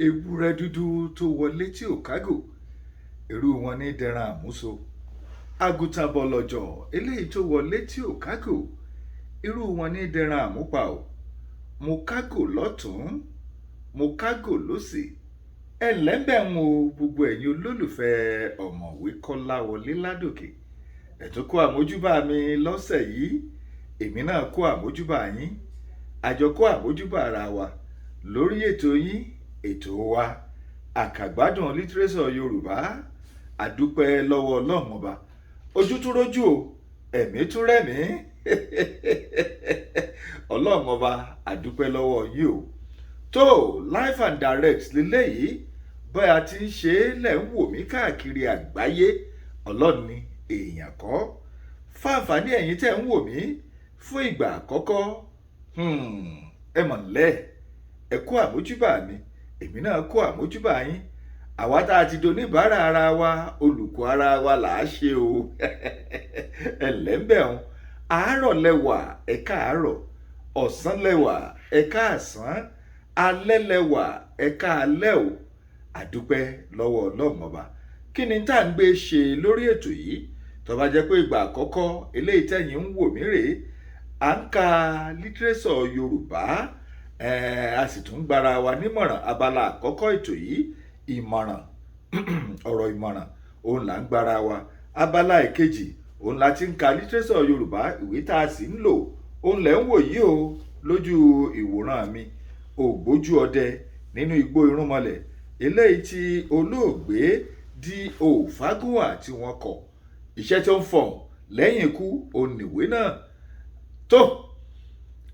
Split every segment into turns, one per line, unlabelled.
ewúrẹ́ dúdú tó wọlé tí ò kágò irú wọn ní dẹran àmúso. Àgùntàn bọ̀lọ̀jọ̀ eléyìí tó wọlé tí ò kágò irú wọn ní dẹran àmúpa o. Mo kágò lọ́tún mo kágò lósì. Ẹlẹ́bẹ̀ ń wo gbogbo ẹ̀yin olólùfẹ́ ọ̀mọ̀wé Kolawole Ladoke. Ẹ tún kó àmójúbà mi lọ́sẹ̀ yìí, èmi náà kó àmójúbà yín. Àjọ kó àmójúbà ara wa lórí ètò yín, ètò wa Akagbadun Litireso Yoruba. Àdúpẹ́ lọ́wọ́ Ọlọ́run ọba. Ojú tún rójú o, ẹ̀mí tún rẹ̀mí. Ọlọ́run ọba àdúpẹ́ lọ́wọ́ yìí o. Tó live and direct lélẹ́yìí bóyá ti ń ṣe é lẹ̀ ń wò mí káàkiri àgbáyé. Ọlọ́run ni èèyàn kọ́. Fáǹfààní ẹ̀yin tẹ́ ń wò mí fún ìgbà àkọ́kọ́. Ẹ mọ̀ nílẹ̀, ẹ kó àmójúbà mi, èmi náà kó àmójúbà yín. Àwa tá a ti doníbàárà ara wa, olùkọ́ ara wa là á ṣe o. Ẹlẹ́bẹ̀rún àárọ̀ lẹ́wà ẹ káàárọ̀, ọ̀sán lẹ́wà ẹ káàsán, alẹ́ lẹ́wà ẹ káalẹ́ o. Àdúpẹ́ lọ́wọ́ Ọlọ́run ọba. Kí ni tá à ń gbé ṣe lórí ètò yìí? Tó bá jẹ́ pé ìgbà àkọ́kọ́ eléyìí tẹ́yin ń wò mí rèé, à ń ka Litireso Yorùbá, a sì tún gbára wa nímọ̀ràn. Abala àkọ́kọ́ ètò yìí, ìmọ̀ràn, ọ̀rọ̀ ìmọ̀ràn, òun là ń gbára wa. Abala ìkejì, òun la ti ń ka Litireso Yorùbá, ìwé tá a sì ń lò, òun lẹ̀ ń wò yìí o lójú ìwòran mi. Ògbójú ọdẹ nínú igbó irúnmọlẹ̀, eléyìí tí olóògbé D.O. Fágúnwà tí wọ́n kọ. Iṣẹ́ tó ń fọ̀hún lẹ́yìn ikú oníwé náà. Tó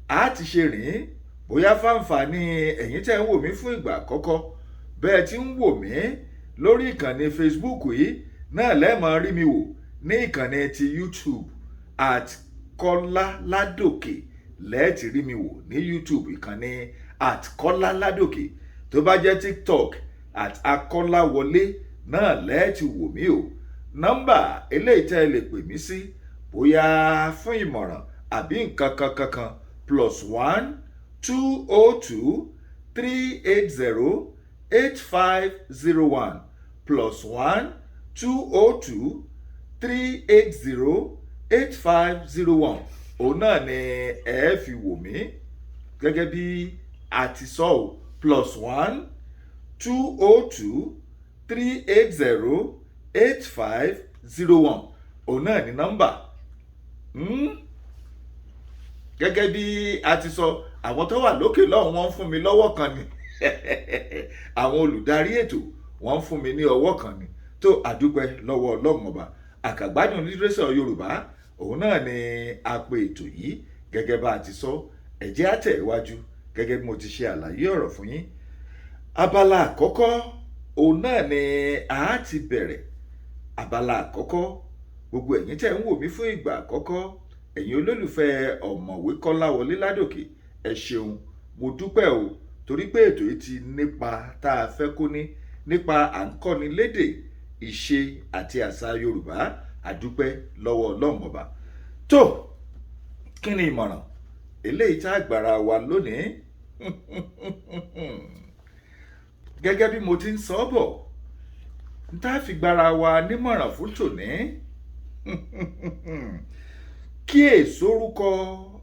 a ti ṣe rìn bóyá fáǹfààní ẹ̀yin tẹ́ ń wò mí fún ìgbà àkọ́kọ́, bẹ́ẹ̀ tí ń wò mí lórí ìkànnì Facebook yìí náà lẹ́ẹ̀mọ́ rí mi wò ní ìkànnì ti YouTube @Kolaladoke. Lẹ́ẹ̀tì rí mi wò ní YouTube ìkànnì @Kolaladoke. Tó bá jẹ́ TikTok @Akolawole náà lẹ́ẹ̀tì wò mí o. Nọ́mbà eléyìí tẹ́ ẹ lè pè mí sí bóyá fún ìmọ̀ràn àbí nǹkan kankan +1 202 380 8501 +1 202 380 8501. Òun náà ni ẹ fi wò mí gẹ́gẹ́ bí a ti sọ ọ́. +1 202 380 8501. Òun náà ni nọ́mbà. Gẹ́gẹ́ bí a ti sọ, àwọn tó wà lókè lọ́hùn wọ́n ń fún mi lọ́wọ́ kan ni. Àwọn olùdarí ètò wọ́n ń fún mi ní ọwọ́ kan ni. Tó àdúpẹ́ lọ́wọ́ Ọlọ́run ọba. Akagbadun Litireso Yorùbá, òun náà ni a pè ètò yìí gẹ́gẹ́ bá a ti sọ. Ẹ jẹ́ á tẹ̀ iwájú gẹ́gẹ́ bí mo ti ṣe àlàyé ọ̀rọ̀ fún yín. Abala àkọ́kọ́ òun náà ni a ti bẹ̀rẹ̀. Abala àkọ́kọ́, gbogbo ẹ̀yin tẹ́ ń wò mí fún ìgbà àkọ́kọ́, ẹ̀yin olólùfẹ́ ọ̀mọ̀wé Kolawole Ladoke, ẹ ṣeun, mo dúpẹ́ o, torí pé ètò yìí ti nípa tá a fẹ́ kó ní nípa à ń kọ́ni lédè, ìṣe àti àṣà Yorùbá. Àdúpẹ́ lọ́wọ́ Ọlọ́run ọba. Tó kí ni ìmọ̀ràn eléyìí tá a gbára wa lónìí? Gẹ́gẹ́ bí mo ti ń sọ bọ̀, n tá fi gbára wa nímọ̀ràn fún tòní. Kíyèsí orúkọ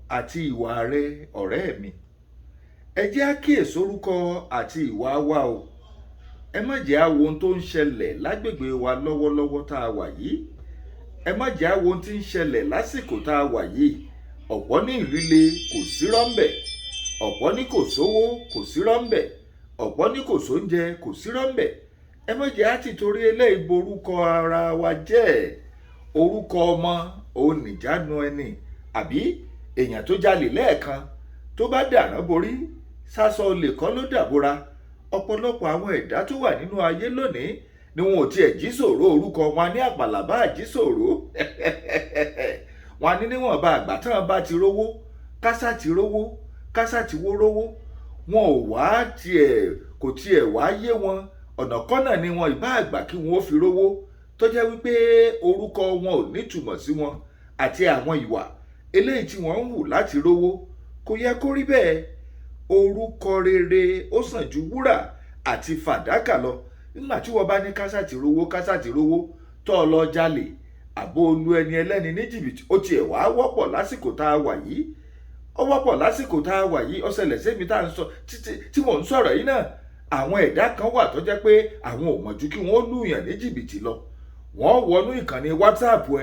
àti ìwà rẹ ọ̀rẹ́ mi. Ẹ jẹ́ á kíyèsí orúkọ àti ìwà wa o. Ẹ má jẹ́ á wo ohun tó ń ṣẹlẹ̀ lágbègbè wa lọ́wọ́lọ́wọ́ tá a wà yìí. Ẹ má jẹ́ á wo ohun tí ń ṣẹlẹ̀ lásìkò tá a wà yìí. Ọ̀pọ̀ ní ìlú le kò sí rọ́ńbẹ̀. Ọ̀pọ̀ ní kò sówó kò sí rọ́ńbẹ̀. Ọ̀pọ̀ ní kò sóúnjẹ kò sí rọ́ńbẹ̀. Ẹ má jẹ́ á ti torí eléyìí borúkọ ara wa jẹ́. Orúkọ ọmọ òun nìjánu ẹni. Àbí èèyàn tó jalè lẹ́ẹ̀kan tó bá dàrán borí, sásọ olè kọ́ ló dàbora. Ọ̀pọ̀lọpọ̀ àwọn ẹ̀dá tó wà nínú ayé lónìí ni wọn ò tiẹ̀ jí sòro orúkọ wọn ní àpàlàbá àjísòro. Wọn ní níwọ̀nba àgbà tán bá ti rówó, kásá ti rówó, kásá ti wó rówó. Wọn ò wá kò tiẹ̀ wá yé wọn. Ọ̀nàkọ́nà ni wọn ìbá àgbà kí wọn ó fi rówó, tó jẹ́ wípé orúkọ wọn ò nítumọ̀ sí wọn àti àwọn ìwà eléyìí tí wọ́n ń hù láti rówó. Kò yẹ kó rí bẹ́ẹ̀. Orúkọ rere ó sàn ju wúrà àti fàdákà lọ. Nígbà tí wọ́n bá ní kásàtì rówó tó o lọ jalè àbó lu ẹni ẹlẹ́ni ní jìbìtì, ó tiẹ̀ wá wọ́pọ̀ lásìkò tá a wà yìí. Ó wọ́pọ̀ lásìkò tá a wà yìí. Ó ṣẹlẹ̀ sẹ́mi tá à ń sọ tí mò ń sọ̀rọ̀ yìí náà. Àwọn ẹ̀dá kan wà tó jẹ́ pé àwọn ò mọ̀ ju kí wọ́n lùyàn ní jìbìtì lọ. Wọ́n wọnú ìkànnì WhatsApp ẹ,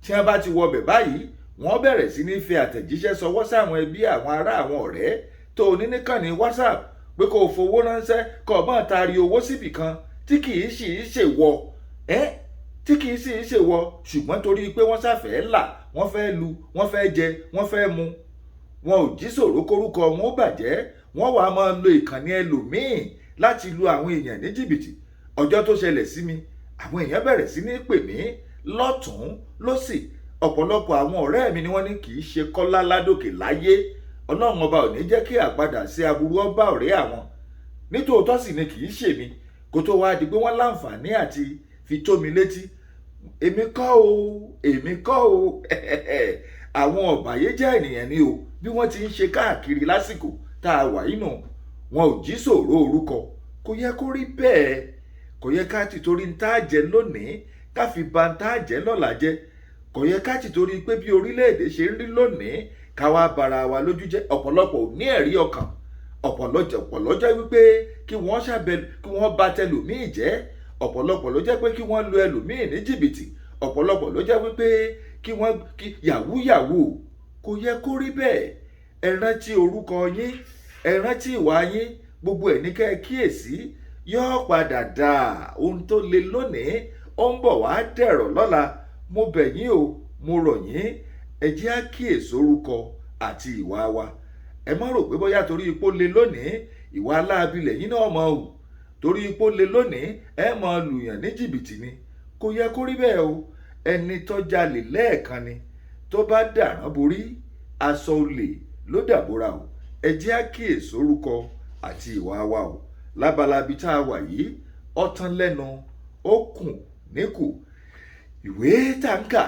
tí wọ́n bá ti wọbẹ̀ báyìí wọ́n bẹ̀rẹ̀ sí ní fi àtẹ̀jíṣẹ́ sọwọ́ sáwọn ẹbí, àwọn ará, àwọn ọ̀rẹ́ tó o ní níkànnì WhatsApp pé kó o fowó ránṣẹ́ kó o máa taari owó síbì kan tí kì í sì í ṣèwọ ṣùgbọ́n torí pé wọ́n ṣàfẹ́ là, wọ́n fẹ́ lu, wọ́n fẹ́ jẹ, wọ́n fẹ́ mu. Wọn ò jí sòro kórúkọ wọn ó bàjẹ́. Wọ́n wàá máa lo ìkànnì ẹlòmíì láti lu àwọn èèyàn ní jìbìtì. Ọjọ́ tó ṣẹlẹ̀ sí mi, àwọn èèyàn bẹ̀rẹ̀ sí ní pè mí lọ́tùn-ún lósì. Ọ̀pọ̀lọpọ̀ àwọn ọ̀rẹ́ mi ni wọ́n ní kì í ṣe Kọ́lá Ládòkè láyé. Ọlọ́run ọba ò ní jẹ́ kí àpadà sí aburú ọba ọ̀rẹ́ àwọn. Nítòótọ́ sì ni kì í ṣèmi, kó tó wá di pé wọ́n láǹfààní àti fi tó mi létí. Èmi kọ́ o àwọn ọ̀bàyéjẹ́ ènìyàn ni o, bí wọ́n ti ń ṣe káàkiri lásìkò tá a wà yìí nù. Wọn ò jí sòro orúkọ. Kò yẹ kó rí bẹ́ẹ̀. Kò yẹ ká ti torí ń tá a jẹ lónìí ká fi ba ń tá a jẹ lọ́la jẹ́. Kò yẹ ká ti torí pé bí orílẹ̀-èdè ṣe ń rí lónìí ká wá bara wa lójú jẹ́. Ọ̀pọ̀lọpọ̀ ò ní ẹ̀rí ọkàn. Ọ̀pọ̀lọpọ̀ jẹ́ wípé kí wọ́n bà tẹlòmíì jẹ́. Ọ̀pọ̀lọpọ̀ ló jẹ́ pé kí wọ́n lu ẹlòmíì ní jìbìtì. Ọ̀pọ̀lọpọ̀ ló jẹ́ wípé kí yahoo. Kò yẹ kó rí bẹ́ẹ̀. Ẹ rántí orúkọ yín, ẹ rántí ìwà yín, gbogbo ẹ̀ ní kẹ́ ẹ kíyèsí. Yóò padà dà. Ohun tó le lónìí ó ń bọ̀ wá dẹ̀rọ̀ lọ́la. Mo bẹ̀ yín o, mo rọ̀ yín, ẹ jẹ́ á kíyèsí orúkọ àti ìwà wa. Ẹ má rò pé bóyá torí ipò le lónìí ìwà aláàbí lẹ́yìn náà máa hù. Torí ipò le lónìí ẹ máa lùyàn ní jìbìtì ni. Kò yẹ kó rí bẹ́ẹ̀ o. Ẹni tó jalè lẹ́ẹ̀kan ni, tó bá dàrán borí aṣọ olè ló dàbòrà o. Ẹ jẹ́ á kíyèsí orúkọ àti ìwà wa o. Lábalábí tá a wà yìí, ọ̀tán lẹ́nu, ó kùn níkù. Ìwé tàǹkà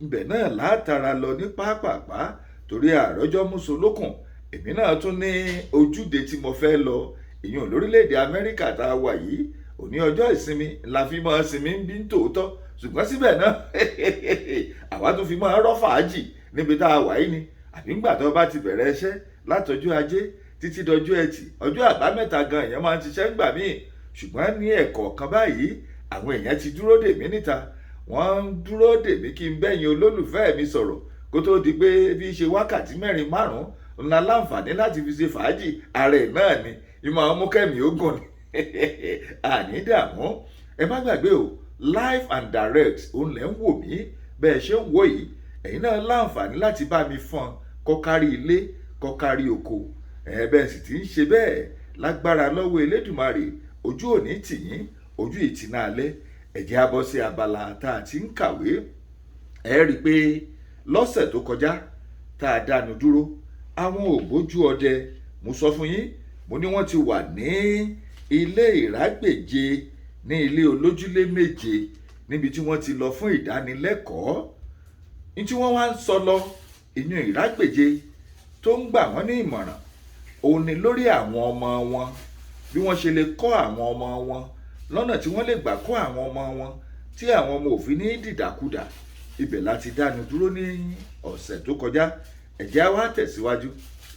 ibẹ̀ náà látara lọ ní pápápá torí àròjọ músolókùn. Èmi náà tún ní ojúde tí mo fẹ́ lọ. Ìyẹn lórílẹ̀-èdè Amẹ́ríkà tá a wà yìí. Òní ọjọ́ ìsinmi la fi máa sinmi ń bí ń tòótọ́. Ṣùgbọ́n síbẹ̀ náà àwa tún fi máa rọ́ fàájì níbi tá a wà yìí ni. Àbí ńgbà tó bá ti bẹ̀rẹ̀ iṣẹ́ látọjọ́ ajé títí dọjọ́ ẹtì, ọjọ́ àbámẹ́ta gan èèyàn máa ń ṣiṣẹ́ ńgbà míì. Ṣùgbọ́n ní ẹ̀kọ̀ọ̀kan báyìí àwọn èèyàn ti dúró dè mí níta. Wọ́n ń dúró dè mí kí n bẹ́yìn olólùfẹ́ mi sọ̀rọ̀ kó tó di pé bí ṣe wákàtí 4-5 ńlá láǹfààní láti fi ṣe fàájì. Ààrẹ náà ni ìmọ̀ ọmú kẹ́mi ogun ni. Àní dààmú. Ẹ má gbàgbé o, live and direct òun lẹ́ ń wò mí bẹ́ẹ̀ ṣe ń wò yìí. Ẹ̀yin náà láǹfààní láti bá mi fọ́n kó kárí ilé kó kárí oko. Bẹ́ẹ̀ sì ti ń ṣe bẹ́ẹ̀ lágbára lọ́wọ́ Elédùmarè. Ojú òní tì yín, ojú ìtìná alẹ́. Ẹ jẹ́ á bọ́ sí abala tá a ti ń kàwé. Ẹ rí i pé lọ́sẹ̀ tó kọjá tá a dánu dúró, àwọn ògbójú ọdẹ, mo sọ fún yín, mo ní wọ́n ti wà ní ilé ìrágbèje ní ilé olójúlé 7 níbi tí wọ́n ti lọ fún ìdánilẹ́kọ̀ọ́. Ní tí wọ́n wá ń sọ lọ ìyún ìrágbèje tó ń gbà wọ́n ní ìmọ̀ràn òun ni lórí àwọn ọmọ wọn, bí wọ́n ṣe lè kọ́ àwọn ọmọ wọn lọ́nà tí wọ́n lè gbà kọ́ àwọn ọmọ wọn tí àwọn ọmọ òfin ní dìdàkudà. Ibẹ̀ láti dánu dúró ní ọ̀sẹ̀ tó kọjá. Ẹ jẹ́ á wá tẹ̀síwájú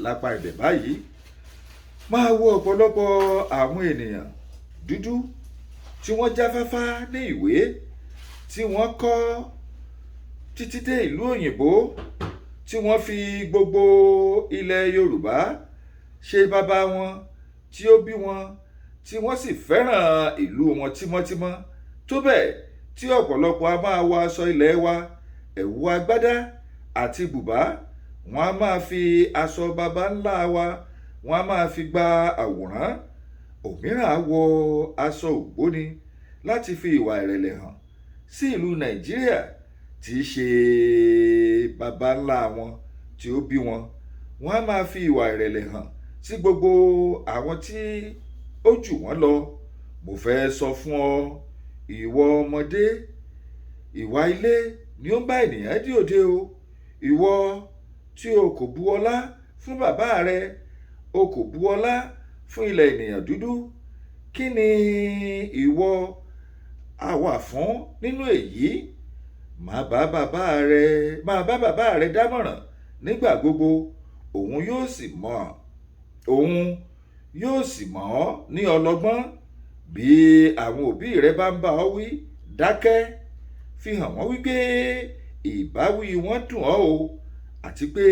lápá ibẹ̀ báyìí. Máa wo ọ̀pọ̀lọpọ̀ àwọn ènìyàn dúdú tí wọ́n jáfáfá ní ìwé tí wọ́n kọ́ títí dé ìlú òyìnbó, tí wọ́n fi gbogbo ilẹ̀ Yorùbá ṣe bàbá wọn tí ó bí wọn, tí wọ́n sì fẹ́ràn ìlú wọn tímọ́tímọ́ tó bẹ́ẹ̀ tí ọ̀pọ̀lọpọ̀ a máa wọ aṣọ ilẹ̀ wa, ẹ̀wù agbádá àti bùbá. Wọ́n a máa fi aṣọ baba ńlá wa, wọ́n a máa fi gba àwòrán. Òmíràn á wọ aṣọ ògbóni láti fi ìwà ìrẹ̀lẹ̀ hàn sí ìlú Nàìjíríà tí í ṣe baba ńlá wọn tí ó bí wọn. Wọ́n a máa fi ìwà ìrẹ̀lẹ̀ hàn sí gbogbo àwọn tí ó jù wọ́n lọ. Mo fẹ́ sọ fún ọ, ìwọ ọmọdé, ìwà ilé ni ó ń bá ènìyàn dí òde o. Ìwọ tí o kò bu ọlá fún bàbá rẹ, o kò bu ọlá fún ilẹ̀ ènìyàn dúdú, kí ni ìwọ àwà fún nínú èyí? Máa bá bàbá rẹ dámọ̀ràn nígbà gbogbo, òun yóò sì mọ̀ ọ́ ní ọlọ́gbọ́n. Bí àwọn òbí rẹ bá ń bá ọ wí, dákẹ́. Fi hàn wọ́n wípé ìbáwí wọn dùn ọ́ o, àti pé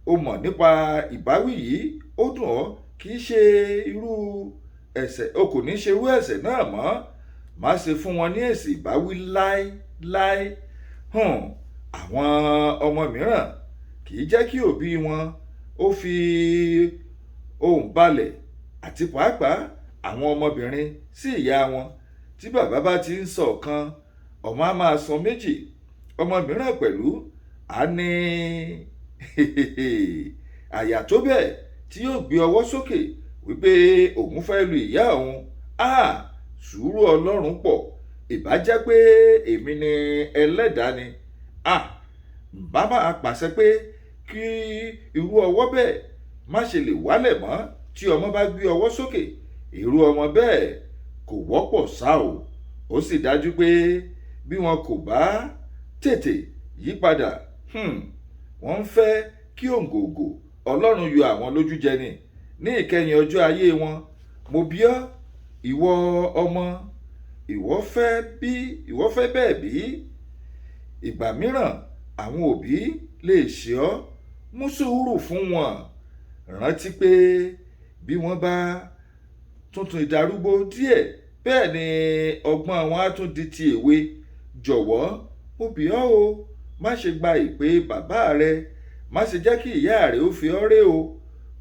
o mọ̀ nípa ìbáwí yìí ó dùn ọ́, kì í ṣe irú ẹ̀ṣẹ̀, o kò ní ṣe irú ẹ̀ṣẹ̀ náà mọ́. Má ṣe fún wọn ní èsì ìbáwí láéláé. Àwọn ọmọ mìíràn kì í jẹ́ kí òbí wọn ó fi ohùn balẹ̀, àti pàápàá àwọn ọmọbìnrin sí ìyá wọn. Tí bàbá bá ti ń sọ ọ̀kan, ọmọ á máa sọ méjì. Ọmọ mìíràn pẹ̀lú á ní àyà tó bẹ́ẹ̀ tí yóò gbé ọwọ́ sókè wípé òun fẹ́ lu ìyá òun. Sùúrù Ọlọ́run pọ̀. Ìbá jẹ́ pé èmi ni ẹlẹ́dàá ni, bá máa pàṣẹ pé kí irú ọwọ́ bẹ́ẹ̀ má ṣe lè wálẹ̀ mọ́ tí ọmọ bá gbé ọwọ́ sókè. Irú ọmọ bẹ́ẹ̀ kò wọ́pọ̀ ṣá o. Ó sì dájú pé bí wọn kò bá tètè yí padà, wọ́n ń fẹ́ kí òǹgògò Ọlọ́run yọ àwọn lójú jẹ ni ní ìkẹyìn ọjọ́ ayé wọn. Mo bi ọ́, ìwọ ọmọ, ìwọ fẹ́ bẹ́ẹ̀ bí? Ìgbà mìíràn àwọn òbí lè ṣe ọ́. Mú sùúrù fún wọn. Rántí pé bí wọ́n bá tuntun ìdarúgbó díẹ̀, bẹ́ẹ̀ ni ọgbọ́n wọn á tún di ti èwe. Jọ̀wọ́, mo bi ọ́ o, má ṣe gba ìpè bàbá rẹ. Má ṣe jẹ́ kí ìyá rẹ ó fi ọ́ ré o,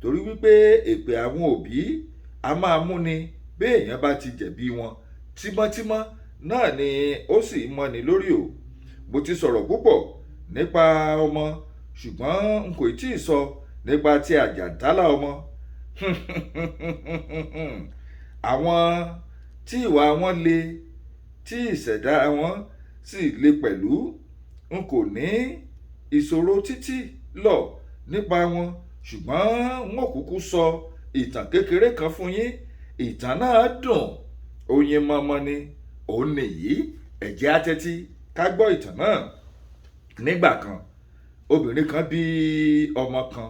torí wípé èpè àwọn òbí a máa múni bí èèyàn bá ti jẹ̀bi wọn tímọ́tímọ́ náà ni ó sì mọ́ni lórí o. Mo ti sọ̀rọ̀ púpọ̀ nípa ọmọ, ṣùgbọ́n n kò tí ì sọ nípa ti àjàntálá ọmọ. Àwọn tí ìwà wọn le, tí ìṣẹ̀dá wọn sì le pẹ̀lú. N kò ní ìṣòro títí lọ nípa wọn, ṣùgbọ́n n ó kúkú sọ ìtàn kékeré kan fún yín. Ìtàn náà dùn, oyin mọmọ ni. Òun nìyí, ẹ jẹ́ á tẹ́tí ká gbọ́ ìtàn náà. Nígbà kan, obìnrin kan bí ọmọ kan.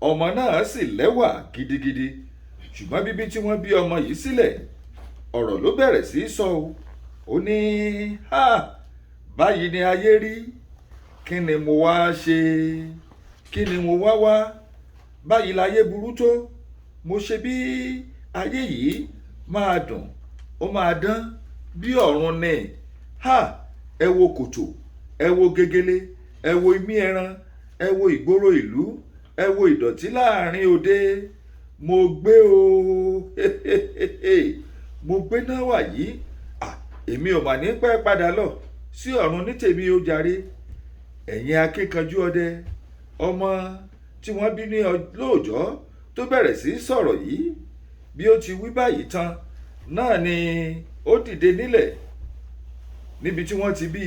Ọmọ náà sì lẹ́wà gidigidi, ṣùgbọ́n bíbí tí wọ́n bí ọmọ yìí sílẹ̀, ọ̀rọ̀ ló bẹ̀rẹ̀ sí í sọ o. Ó ní, báyìí ni ayé rí. Kí ni mo wá ṣe? Kí ni mo wá? Báyìí láyé burú tó. Mo ṣe bí ayé yìí máa dùn, ó máa dán bí ọ̀run ni. Ẹ wo kòtò, ẹ wo gegele, ẹ wo imí ẹran, ẹ wo ìgboro ìlú, ẹ wo ìdọ̀tí láàrin òde. Mo gbé o, mo gbé náà wà yìí. Èmi ò mà ní pẹ́ padà lọ sí ọ̀run ní tèmi ó jàre. Ẹ̀yin akíkanjú ọdẹ, ọmọ tí wọ́n bí ní lóòjọ́ tó bẹ̀rẹ̀ sí sọ̀rọ̀ yìí. Bí ó ti wí báyìí tán, náà ni ó dìde nílẹ̀ níbi tí wọ́n ti bí.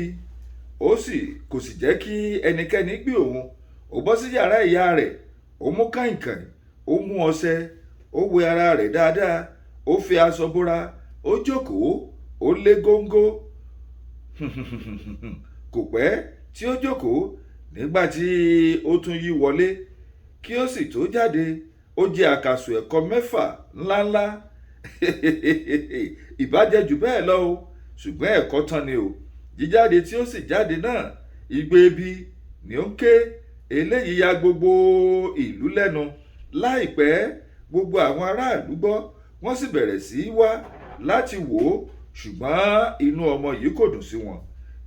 Kò sì jẹ́ kí ẹnikẹ́ni gbé òun. Ó bọ́ sí yàrá ìyá rẹ̀, ó mú kàìnkàìn, ó mú ọṣẹ, ó wẹ ara rẹ̀ dáadáa, ó fi aṣọ bóra, ó jókòó, ó lé góńgó. Kò pẹ́ tí ó jókòó, nígbà tí ó tún yí wọlé kí ó sì tó jáde, ó jẹ àkàsò ẹ̀kọ 6 ńláńlá. Ìbá jẹ́ jù bẹ́ẹ̀ lọ o, ṣùgbọ́n ẹ̀kọ́ tán ni o. Jíjáde tí ó sì jáde náà, igbe ebi ni ó ń ké. Eléyìí ya gbogbo ìlú lẹ́nu. Láìpẹ́, gbogbo àwọn aráàlú gbọ́, wọ́n sì bẹ̀rẹ̀ sí í wá láti wò ó, ṣùgbọ́n inú ọmọ yìí kò dùn sí wọn.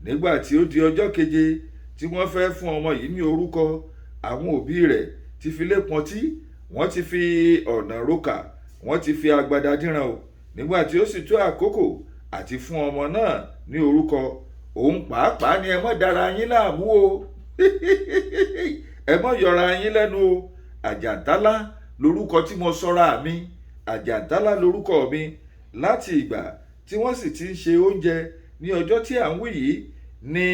Nígbà tí ó di ọjọ́ keje tí wọ́n fẹ́ fún ọmọ yìí ní orúkọ, àwọn òbí rẹ̀ ti fi lé pọntí, wọ́n ti fi ọ̀nà rókà, wọ́n ti fi agbada dínran o. Nígbà tí ó sì tó àkókò àti fún ọmọ náà ní orúkọ, òun pàápàá ni ẹ má dára yín láàmú o. Ẹ má yọra yín lẹ́nu o. Àjàntálá lorúkọ tí mo sọra mi. Àjàntálá lorúkọ mi. Láti ìgbà tí wọ́n sì ti ń ṣe oúnjẹ ní ọjọ́ tí à ń wí yìí ni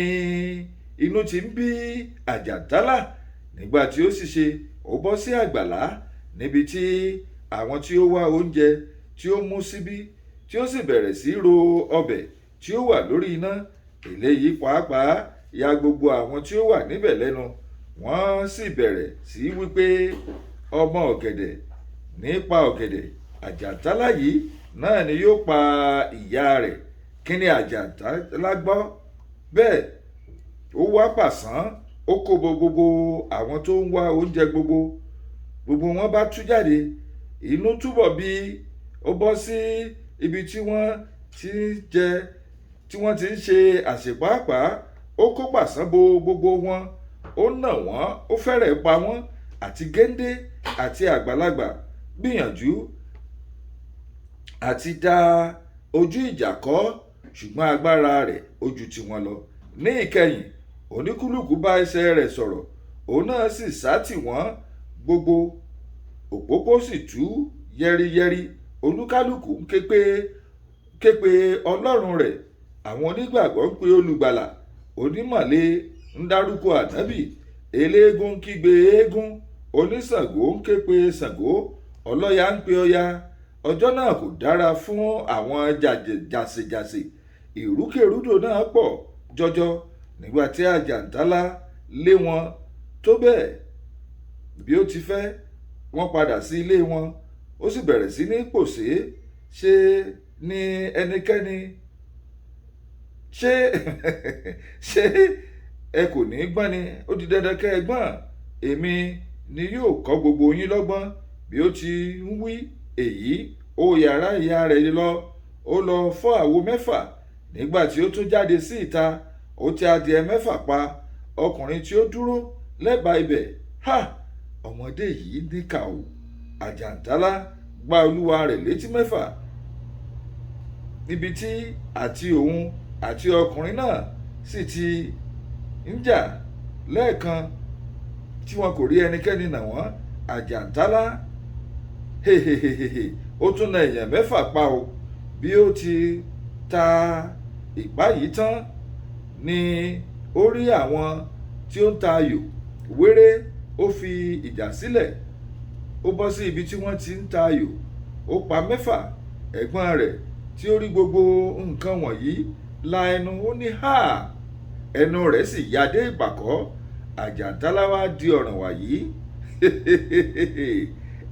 inú ti ń bí Àjàntálá. Nígbà tí ó sì ṣe, ó bọ́ sí àgbàlá níbi tí àwọn tí ó wá oúnjẹ tí ó mú síbí tí ó sì bẹ̀rẹ̀ sí ro ọbẹ̀ tí ó wà lórí iná. Eléyìí pàápàá ya gbogbo àwọn tí ó wà níbẹ̀ lẹ́nu. Wọ́n sì bẹ̀rẹ̀ sí wípé ọmọ ọ̀gẹ̀dẹ̀ nípa ọ̀gẹ̀dẹ̀, àjàntálá yìí náà ni yóò pa ìyá rẹ̀. Kí ni àjàntálá gbọ́? Bẹ́ẹ̀ ó wá pàṣán, ó kó gbogbo àwọn tó ń wá oúnjẹ gbogbo wọn bá tú jáde. Inú túbọ̀ bí ó bọ́ sí ibi tí wọ́n ti ń jẹ, tí wọ́n ti ń ṣe àṣepàápàá. Ó kó pàṣán bo gbogbo wọn, ó nà wọ́n, ó fẹ́rẹ̀ pa wọ́n, àti géńdé àti àgbàlagbà gbìyànjú àti dá ojú ìjà kọ, ṣùgbọ́n agbára rẹ̀ ó ju tiwọn lọ. Ní ìkẹyìn, oníkúlùkù bá ẹsẹ̀ rẹ̀ sọ̀rọ̀, òun náà sì sá tì wọ́n. Gbogbo òpópó sì tú yẹ́rìyẹ́rì. Olúkálùkù ń ké pe Ọlọ́run rẹ̀. Àwọn onígbàgbọ́ ń pe olùgbàlà, onímọ̀le ń dárúkọ ànábì, eléégún ń kígbe eégún, oníṣàngó ń ké pe Ṣàngó, ọlọ́ya ń pe Ọya. Ọjọ́ náà kò dára fún àwọn jàsèjàsè. Ìrúkèrúdò náà pọ̀ jọjọ nígbà tí àjàntálá lé wọn tó bẹ́ẹ̀. Bí ó ti fẹ́, wọ́n padà sí ilé wọn. Ó sì bẹ̀rẹ̀ sí ní pòṣé. Ṣé ní ẹnikẹ́ni ṣé ẹ kò ní gbọ́n ni? Ó di dandan kẹ́ ẹ gbọ́n. Èmi ni yóò kọ́ gbogbo yín lọ́gbọ́n. Bí ó ti ń wí èyí, ó yàrá ìyá rẹ̀ lọ. Ó lọ fọ́ àwo mẹ́fà. Nígbà tí ó tún jáde sí ìta, ó tẹ adìẹ mẹ́fà pa. Ọkùnrin tí ó dúró lẹ́bàá ibẹ̀, "Ha! Ọmọdé yìí níkà o." Àjàntálá gbá olúwa rẹ̀ létí mẹ́fà. Níbi tí àti òun àti ọkùnrin náà sì ti ń jà lẹ́ẹ̀kan tí wọn kò rí ẹnikẹ́ni nà wọ́n. Àjàntálá ó tún na èèyàn mẹ́fà pa o. Bí ó ti ta ìpá yìí tán ni ó rí àwọn tí ó ń ta ayò. Wéré ó fi ìjà sílẹ̀, ó bọ́ sí ibi tí wọ́n ti ń ta ayò. Ó pa mẹ́fà. Ẹ̀gbọ́n rẹ̀ tí ó rí gbogbo nǹkan wọ̀nyí la ẹnu, ó ní háà, ẹnu rẹ̀ sì ya dé ìpàkọ́. Àjàntálá wá di ọ̀ràn wàyí.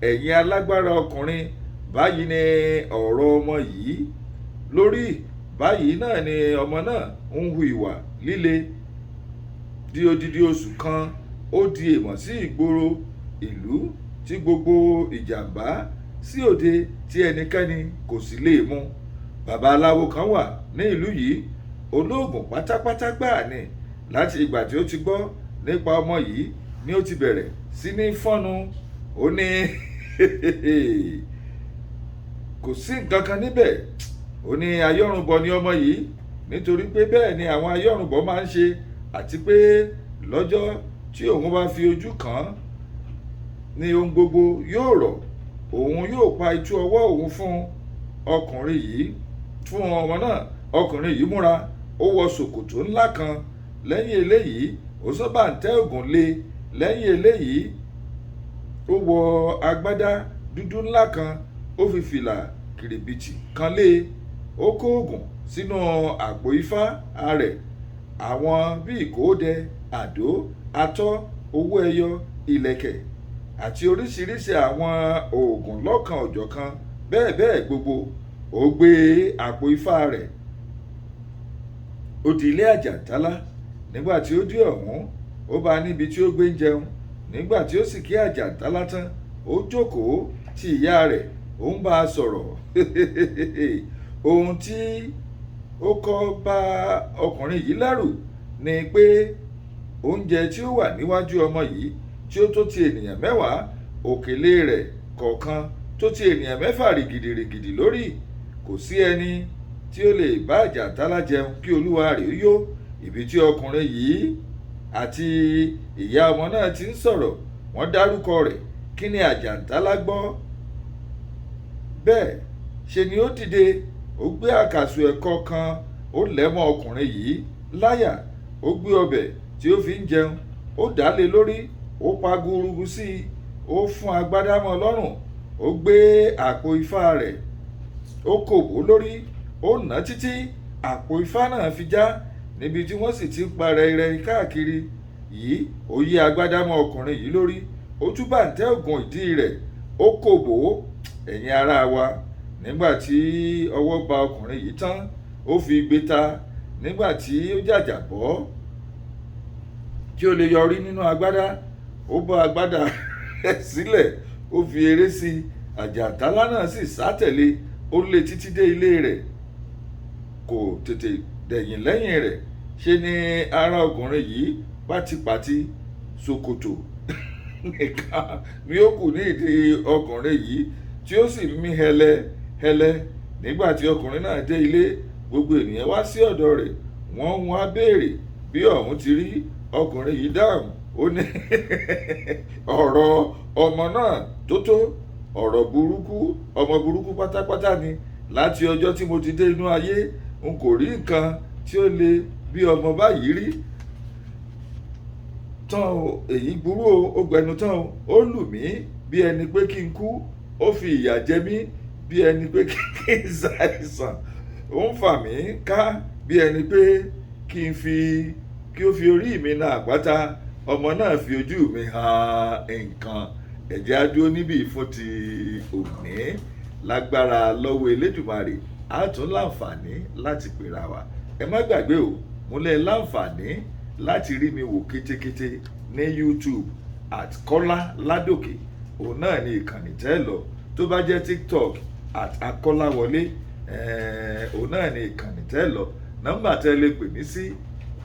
Ẹ̀yin alágbára ọkùnrin, báyìí ni ọ̀rọ̀ ọmọ yìí lórí. Báyìí náà ni ọmọ náà ń hu ìwà líle. Di odidi oṣù kan, ó di èèmọ̀ sí ìgboro ìlú, tí gbogbo ìjàmbá sí òde tí ẹnikẹ́ni kò sì lè mú. Babaláwo kan wà ní ìlú yìí, olóògùn pátápátá gbáà ni. Láti ìgbà tí ó ti gbọ́ nípa ọmọ yìí ni ó ti bẹ̀rẹ̀ sí ní fọ́nu. Ó ní kò sí nǹkan kan níbẹ̀. Ó ní ayọ́rùnbọ ni ọmọ yìí, nítorí pé bẹ́ẹ̀ ni àwọn ayọ́rùnbọ máa ń ṣe, àti pé lọ́jọ́ tí òun bá fi ojú kàn án ni ohun gbogbo yóò rọ̀. Òun yóò pa itú ọwọ́ òun fún ọkùnrin yìí, fún ọmọ náà. Ọkùnrin yìí múra, ó wọ ṣòkòtò ńlá kan. Lẹ́yìn eléyìí, ó sábà ń tẹ́ ògùn lé. Lẹ́yìn eléyìí, ó wọ agbádá dúdú ńlá kan, ó fi fìlà kìrìbìtì kan lé. Ó kó ògùn sínú àpò ifá rẹ̀. Àwọn bí ìkóòdẹ, àdó, atọ́, owó ẹyọ, ìlẹ̀kẹ̀ àti oríṣiríṣi àwọn oògùn lọ́kan òjọ̀kan bẹ́ẹ̀ bẹ́ẹ̀ gbogbo. Ó gbé àpò ifá rẹ̀, ó di ilé Àjàntálá. Nígbà tí ó dé ọ̀hún, ó bá níbi tí ó gbé ń jẹun. Nígbà tí ó sì kí Àjàntálá tán, ó jókòó ti ìyá rẹ̀, ó ń bá a sọ̀rọ̀. Ohun tí ó kọ́ bá ọkùnrin yìí lẹ́rù ni pé oúnjẹ tí ó wà níwájú ọmọ yìí tí ó tó ti ènìyàn mẹ́wàá, òkèlè rẹ̀ kọ̀ọ̀kan tó ti ènìyàn mẹ́fà rìgìdìrìgìdì lórí. Kò sí ẹni tí ó lè bá Àjàntálá jẹun kí olúwa rẹ̀ yó. Ibi tí ọkùnrin yìí àti ìyá ọmọ náà ti ń sọ̀rọ̀, wọ́n dárúkọ rẹ̀. Kí ni Àjàntálá gbọ́? Bẹ́ẹ̀ ṣe ni ó dìde, ó gbé àkàsò ẹ̀kọ kan, ó lẹ̀ mọ́ ọkùnrin yìí láyà. Ó gbé ọbẹ̀ tí ó fi ń jẹun, ó dà lé lórí, ó pa gúrúgú sí i, ó fún agbádá mọ́ lọ́rùn, ó gbé àpò ifá rẹ̀, ó kòbó lórí, ó nà títí àpò ifá náà fi já. Níbi tí wọ́n sì ti ń pa rẹ́rẹ́ káàkiri yìí, ó yí agbádá mọ́ ọkùnrin yìí lórí, ó tú bàǹtẹ́ ògùn ìdí rẹ̀, ó kòbó. Ẹ̀yin ará wa, nígbà tí ọwọ́ ba ọkùnrin yìí tán, ó fi igbe ta. Nígbà tí ó jàjà bọ́ kí ó lè yọrí nínú agbádá, ó bọ́ agbádá rẹ̀ sílẹ̀, ó fi eré sí i. Àjàntálá náà sì sá tẹ̀lé, ó lé títí dé ilé rẹ̀. Kò tètè dẹ̀yìn lẹ́yìn rẹ̀, ṣe ni ara ọkùnrin yìí pátipàti, ṣòkòtò nìkan ni ó kù ní ìdí ọkùnrin yìí tí ó sì mí hẹlẹhẹlẹ. Nígbà tí ọkùnrin náà dé ilé, gbogbo ènìyàn wá sí ọ̀dọ̀ rẹ̀, wọ́n wá béèrè bí ọ̀hún ti rí. Ọkùnrin yìí dáhùn, ó ní ọ̀rọ̀ ọmọ náà tó ọ̀rọ̀ burúkú, ọmọ burúkú pátápátá ni. Láti ọjọ́ tí mo ti dé inú ayé, n kò rí nǹkan tí ó le bí ọmọ báyìí rí. Tán o, èyí burú o, ó gbẹnu tán o. Ó lù mí bí ẹni pé kí n kú, ó fi ìyà jẹ mí bí ẹni pé kí n ṣàìsàn, ó ń fà mí ká bí ẹni pé kí ó fi orí mi na àpáta. Ọmọ náà fi ojú mi hàn nǹkan. Ẹ jẹ́ á dúró níbí fún ti òní. Lágbára lọ́wọ́ Elédùmarè, a tún láǹfààní láti pèrà wá. Ẹ má gbàgbé o, mo lè láǹfààní láti rí mi wò kétékété ní YouTube @Kola Ladoke. Òun náà ni ìkànnì tẹ́ lọ. Tó bá jẹ́ TikTok @Akolawole, òun náà ni ìkànnì tẹ́ lọ. Nọ́mbà tẹ́ lè pè mí sí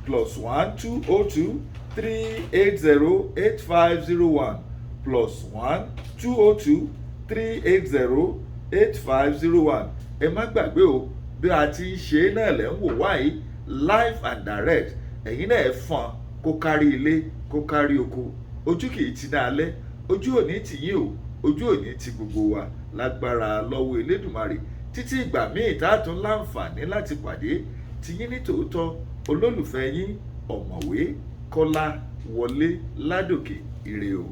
+1 202 380 8501 +1 202 380 8501. Ẹ má gbàgbé o, bí a ti ń ṣe náà lẹ́ ń wò wáyé live and direct. Ẹ̀yin náà ẹ fọ́n kó kárí ilé, kó kárí oko. Ojú kì í ti ní alẹ́, ojú òní ti yín o, ojú òní ti gbogbo wa. Lágbára lọ́wọ́ Elédùmarè, títí ìgbà míì tá a tún láǹfààní láti pàdé. Ti yín ní tòótọ́, olólùfẹ́ yín, Ọ̀mọ̀wé Kolawole Ladoke. Ire o.